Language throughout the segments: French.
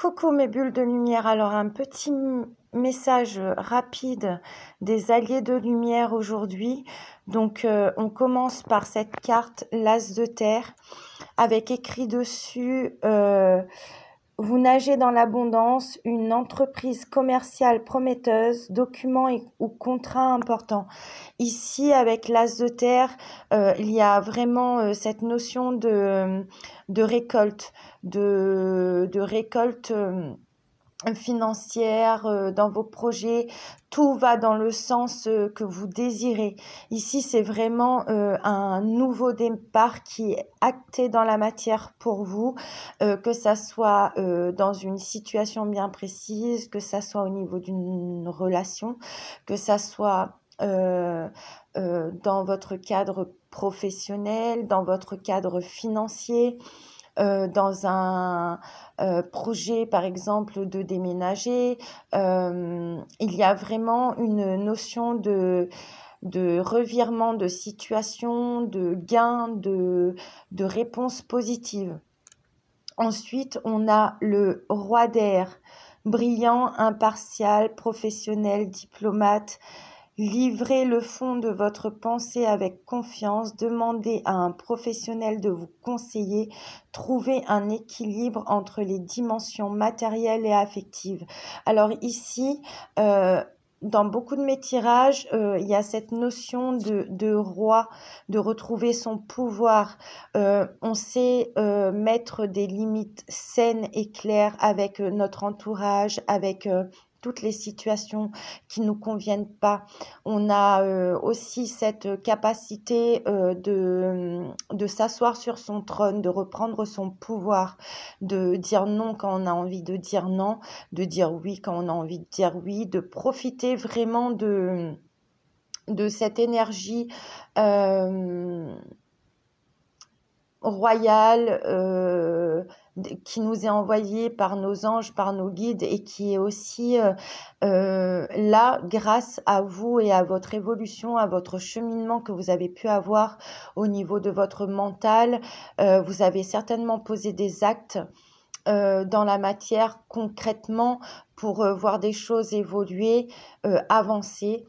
Coucou mes bulles de lumière, alors un petit message rapide des alliés de lumière aujourd'hui. Donc on commence par cette carte, l'As de terre, avec écrit dessus vous nagez dans l'abondance, une entreprise commerciale prometteuse, documents ou contrats importants. Ici, avec l'As de terre, il y a vraiment cette notion de récolte, de récolte financière dans vos projets. Tout va dans le sens que vous désirez. Ici, c'est vraiment un nouveau départ qui est acté dans la matière pour vous, que ça soit dans une situation bien précise, que ça soit au niveau d'une relation, que ça soit dans votre cadre professionnel, dans votre cadre financier, dans un projet par exemple de déménager. Il y a vraiment une notion de revirement de situation, de gain, de réponse positive. Ensuite, on a le roi d'air, brillant, impartial, professionnel, diplomate. Livrez le fond de votre pensée avec confiance, demandez à un professionnel de vous conseiller, trouvez un équilibre entre les dimensions matérielles et affectives. Alors ici, dans beaucoup de mes tirages, il y a cette notion de roi, de retrouver son pouvoir. On sait mettre des limites saines et claires avec notre entourage, avec toutes les situations qui nous conviennent pas. On a aussi cette capacité de s'asseoir sur son trône, de reprendre son pouvoir, de dire non quand on a envie de dire non, de dire oui quand on a envie de dire oui, de profiter vraiment de cette énergie royale qui nous est envoyée par nos anges, par nos guides, et qui est aussi là grâce à vous et à votre évolution, à votre cheminement que vous avez pu avoir au niveau de votre mental. Vous avez certainement posé des actes dans la matière concrètement pour voir des choses évoluer, avancer.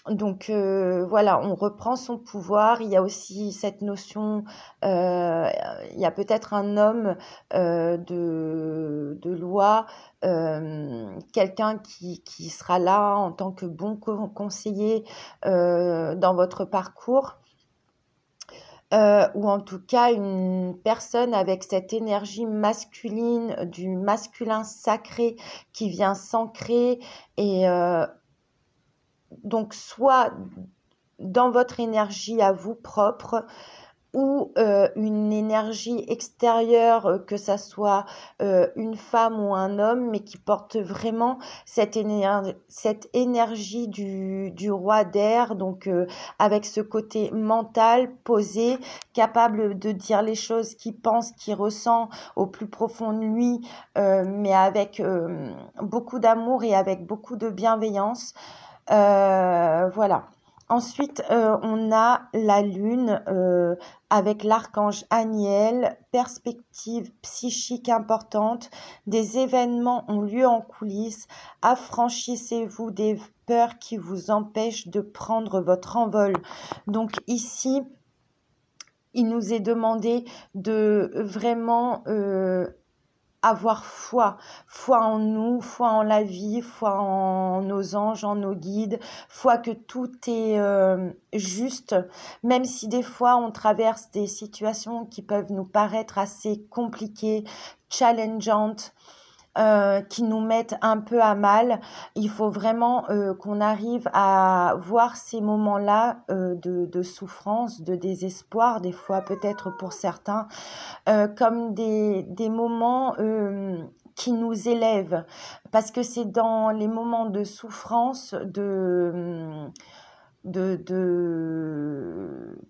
Donc voilà, on reprend son pouvoir. Il y a aussi cette notion, il y a peut-être un homme de loi, quelqu'un qui sera là en tant que bon conseiller dans votre parcours. Ou en tout cas une personne avec cette énergie masculine, du masculin sacré qui vient s'ancrer et donc soit dans votre énergie à vous propre ou une énergie extérieure, que ça soit une femme ou un homme, mais qui porte vraiment cette énergie du roi d'air, donc avec ce côté mental, posé, capable de dire les choses qu'il pense, qu'il ressent au plus profond de lui, mais avec beaucoup d'amour et avec beaucoup de bienveillance. Voilà. Ensuite, on a la lune avec l'archange Aniel, perspective psychique importante, des événements ont lieu en coulisses, affranchissez-vous des peurs qui vous empêchent de prendre votre envol. Donc ici, il nous est demandé de vraiment avoir foi en nous, foi en la vie, foi en nos anges, en nos guides, foi que tout est juste, même si des fois on traverse des situations qui peuvent nous paraître assez compliquées, challengeantes, qui nous mettent un peu à mal. Il faut vraiment qu'on arrive à voir ces moments-là de souffrance, de désespoir, des fois peut-être pour certains, comme des moments qui nous élèvent, parce que c'est dans les moments de souffrance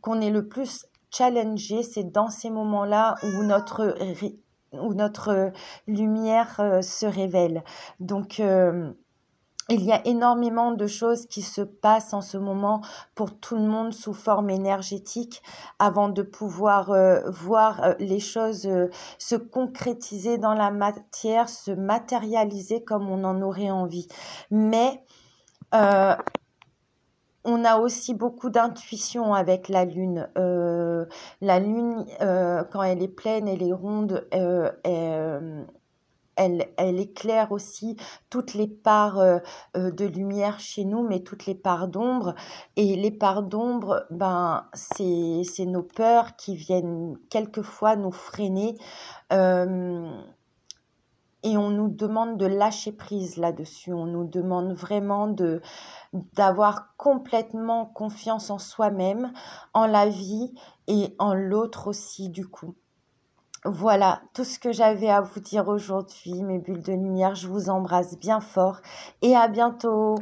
qu'on est le plus challengé. C'est dans ces moments-là où notre lumière se révèle. Donc Il y a énormément de choses qui se passent en ce moment pour tout le monde sous forme énergétique avant de pouvoir voir les choses se concrétiser dans la matière, se matérialiser comme on en aurait envie. Mais euh, on a aussi beaucoup d'intuition avec la lune. La lune, quand elle est pleine, elle est ronde, elle éclaire aussi toutes les parts de lumière chez nous, mais toutes les parts d'ombre. Et les parts d'ombre, ben, c'est nos peurs qui viennent quelquefois nous freiner. Euh, et on nous demande de lâcher prise là-dessus. On nous demande vraiment d'avoir complètement confiance en soi-même, en la vie et en l'autre aussi, du coup. Voilà tout ce que j'avais à vous dire aujourd'hui, mes bulles de lumière. Je vous embrasse bien fort et à bientôt.